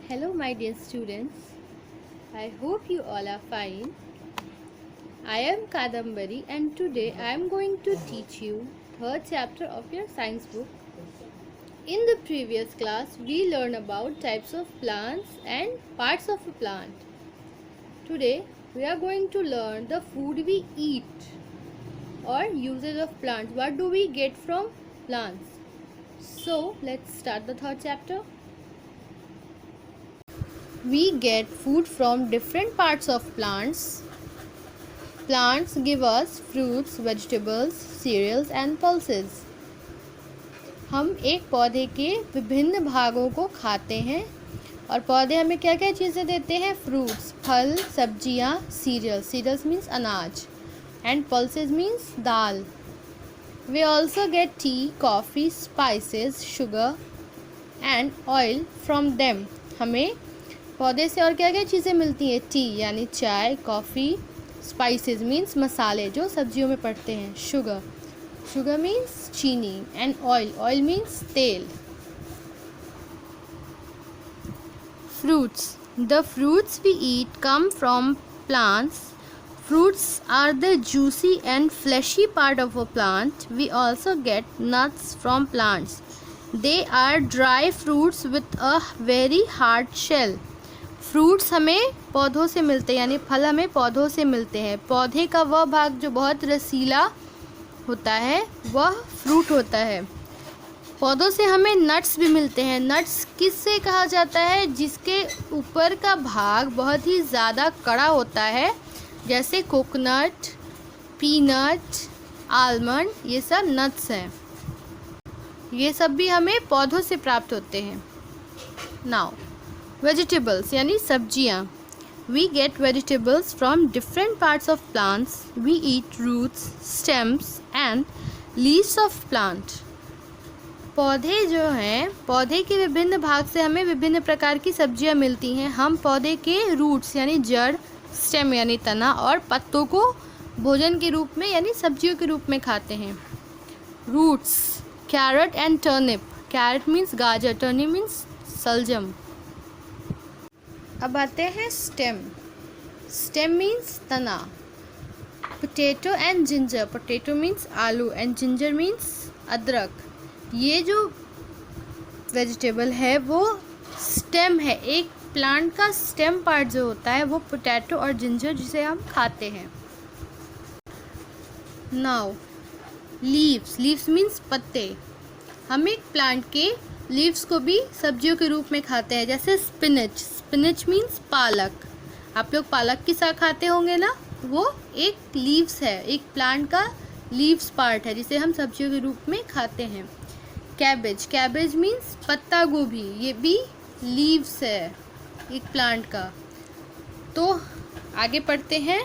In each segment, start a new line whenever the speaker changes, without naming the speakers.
Hello, my dear students. I hope you all are fine. I am Kadambari, and today I am going to teach you third chapter of your science book. In the previous class, we learned about types of plants and parts of a plant. Today, we are going to learn the food we eat or uses of plants. What do we get from plants? So, let's start the third chapter. We get food from different parts of plants. Plants give us fruits, vegetables, cereals and pulses. हम एक पौधे के विभिन्न भागों को खाते हैं और पौधे हमें क्या क्या चीज़ें देते हैं? फ्रूट्स, फल, सब्जियां, सीरियल्स. सीरियल्स मीन्स अनाज एंड पल्सेस मीन्स दाल. We also get tea, coffee, spices, sugar and oil from them. हमें पौधे से और क्या क्या चीज़ें मिलती हैं? टी यानी चाय, कॉफ़ी, स्पाइसेस मीन्स मसाले जो सब्जियों में पड़ते हैं, शुगर मीन्स चीनी एंड ऑयल मीन्स तेल. Fruits. The fruits we eat come from plants. Fruits are the juicy and fleshy part of a plant. We also get nuts from plants. They are dry fruits with a very hard shell. Fruits हमें पौधों से मिलते हैं यानी फल हमें पौधों से मिलते हैं. पौधे का वह भाग जो बहुत रसीला होता है वह फ्रूट होता है. पौधों से हमें नट्स भी मिलते हैं. नट्स किससे कहा जाता है? जिसके ऊपर का भाग बहुत ही ज़्यादा कड़ा होता है, जैसे कोकोनट, पीनट, आलमंड, ये सब नट्स हैं. ये सब भी हमें पौधों से प्राप्त होते हैं. नाउ वेजिटेबल्स यानी सब्जियां. We get vegetables from different parts of plants. We eat roots, stems and leaves of plant. पौधे जो हैं, पौधे के विभिन्न भाग से हमें विभिन्न प्रकार की सब्जियां मिलती हैं. हम पौधे के रूट्स यानी जड़, स्टेम यानी तना और पत्तों को भोजन के रूप में यानी सब्जियों के रूप में खाते हैं. Roots, carrot and turnip. Carrot means गाजर, टर्निप मीन्स सलजम. अब आते हैं स्टेम. स्टेम मीन्स तना. Potato and ginger. Potato means आलू एंड जिंजर मीन्स अदरक. ये जो वेजिटेबल है वो स्टेम है. एक प्लांट का स्टेम पार्ट जो होता है वो पोटैटो और जिंजर जिसे हम खाते हैं. Now leaves. लीव्स मीन्स पत्ते. हम एक प्लांट के लीव्स को भी सब्जियों के रूप में खाते हैं, जैसे स्पिनच. स्पिनच मीन्स पालक. आप लोग पालक की साग खाते होंगे ना, वो एक लीव्स है, एक प्लांट का लीव्स पार्ट है जिसे हम सब्जियों के रूप में खाते हैं. कैबेज. कैबेज मीन्स पत्ता गोभी. ये भी लीव्स है एक प्लांट का. तो आगे पढ़ते हैं.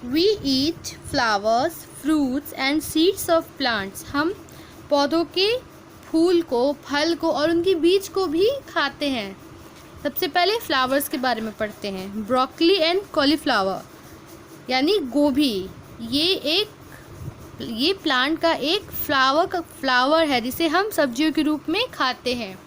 We eat flowers, fruits and seeds of plants. हम पौधों के फूल को, फल को और उनके बीज को भी खाते हैं. सबसे पहले फ्लावर्स के बारे में पढ़ते हैं. ब्रोकली एंड कॉलीफ्लावर यानी गोभी. ये प्लांट का एक फ्लावर है जिसे हम सब्जियों के रूप में खाते हैं.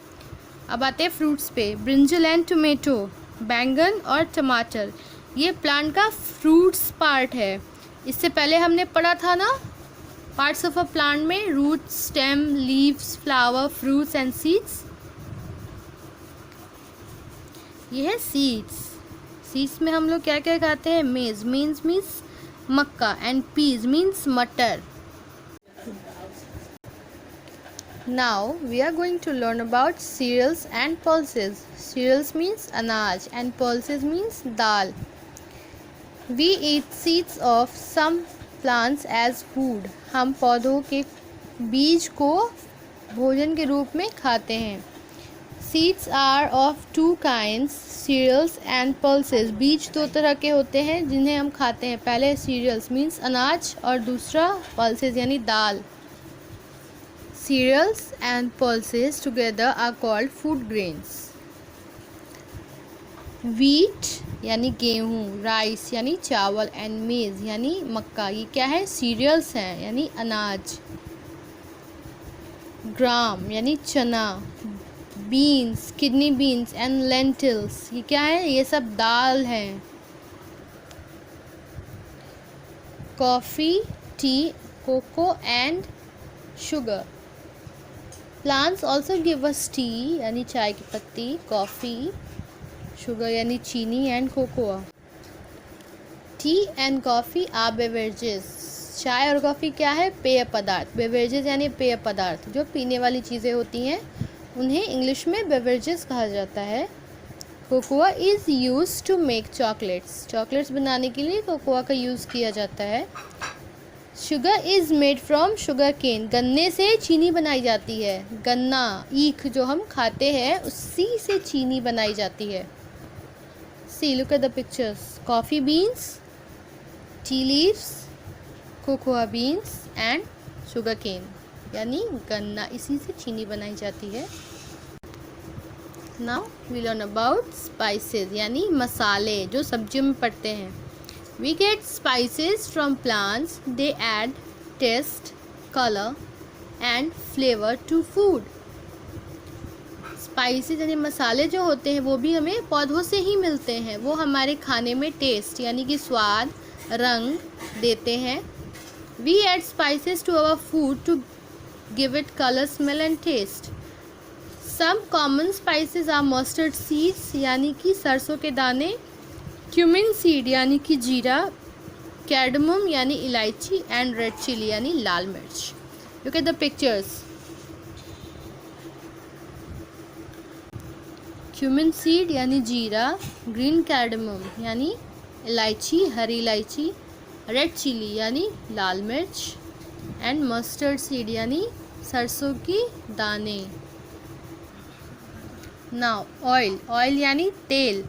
अब आते हैं फ्रूट्स पे. Brinjal and tomato. बैंगन और टमाटर. ये प्लांट का फ्रूट्स पार्ट है. इससे पहले हमने पढ़ा था ना पार्ट्स ऑफ अ प्लांट में, root, stem, leaves, flower, fruits and seeds. ये है सीड्स. सीड्स में हम लोग क्या क्या खाते हैं? मेज मीन्स मक्का एंड पीज मीन्स मटर. Now we are going to learn about cereals and pulses. Cereals means anaj and pulses means dal. We eat seeds of some plants as food. हम पौधों के बीज को भोजन के रूप में खाते हैं. Seeds are of two kinds, cereals and pulses. बीज दो तरह के होते हैं जिन्हें हम खाते हैं. पहले cereals means अनाज और दूसरा pulses यानी दाल. Cereals and pulses together are called food grains. Wheat यानी गेहूँ, राइस यानी चावल एंड मेज यानी मक्का, ये क्या है? सीरियल्स हैं यानी अनाज. ग्राम यानी चना. Beans, kidney beans and lentils, ये क्या है? ये सब दाल हैं. Coffee, tea, cocoa and sugar. Plants also give us tea यानी चाय की पत्ती, कॉफ़ी, शुगर यानी चीनी and cocoa. Tea and coffee are beverages. चाय और कॉफ़ी क्या है? पेय पदार्थ. बेवरेजेस यानी पेय पदार्थ, जो पीने वाली चीज़ें होती हैं उन्हें इंग्लिश में बेवरेजेस कहा जाता है. Cocoa is use to make chocolates. Chocolates बनाने के लिए कोकोआ का यूज़ किया जाता है. Sugar is made from sugar cane. गन्ने से चीनी बनाई जाती है. गन्ना, ईख जो हम खाते हैं उसी से चीनी बनाई जाती है. See, look at the pictures. Coffee beans, tea leaves, cocoa beans and sugar cane यानी गन्ना, इसी से चीनी बनाई जाती है. Now we learn about spices यानी मसाले जो सब्जियों में पड़ते हैं. We get spices from plants. They add taste, colour and flavour to food. Spices यानी मसाले जो होते हैं वो भी हमें पौधों से ही मिलते हैं. वो हमारे खाने में टेस्ट यानी कि स्वाद, रंग देते हैं. We add spices to our food to give it colour, smell and taste. Some common spices are mustard seeds यानी कि सरसों के दाने, क्यूमिन सीड यानी कि जीरा, कैडमम यानी इलायची एंड रेड चिली यानी लाल मिर्च. Look at the pictures. Cumin seed यानी जीरा, ग्रीन कैडमम यानी इलायची, हरी इलायची, रेड चिली यानी लाल मिर्च एंड मस्टर्ड सीड यानी सरसों की दाने. Now oil. ऑयल यानी तेल.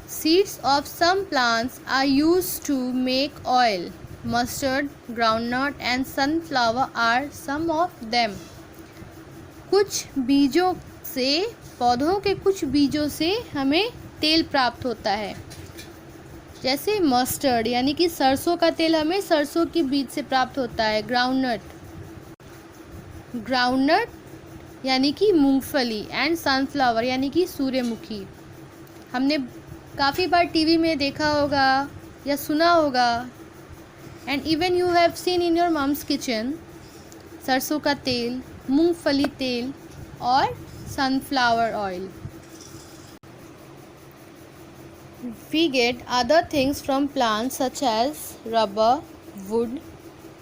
Seeds of some plants are used to make oil. Mustard, groundnut and sunflower are some of them. कुछ बीजों से, पौधों के कुछ बीजों से हमें तेल प्राप्त होता है. जैसे मस्टर्ड यानी कि सरसों का तेल हमें सरसों के बीज से प्राप्त होता है. ग्राउंडनट यानी कि मूंगफली एंड सनफ्लावर यानी कि सूर्यमुखी. हमने काफ़ी बार टीवी में देखा होगा या सुना होगा, and even you have seen in your mum's kitchen, सरसों का तेल, मूंगफली तेल और sunflower oil. We get other things from plants such as rubber, wood,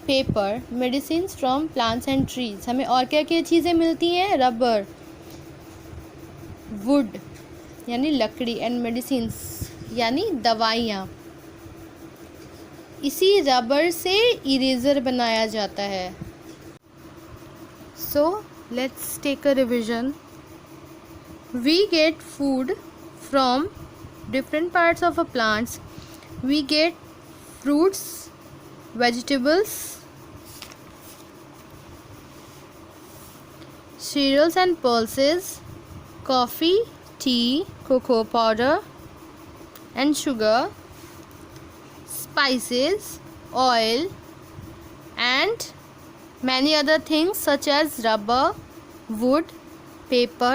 paper, medicines from plants and trees. हमें और क्या क्या चीज़ें मिलती हैं? रबर, वुड यानी लकड़ी एंड मेडिसिन्स यानी दवाइयाँ. इसी रबर से इरेज़र बनाया जाता है. So let's take a revision. We get food from different parts of a plants. We get fruits, vegetables, cereals and pulses, coffee, tea, cocoa powder and sugar, spices, oil and many other things such as rubber, wood, paper,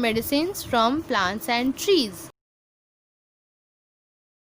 medicines from plants and trees.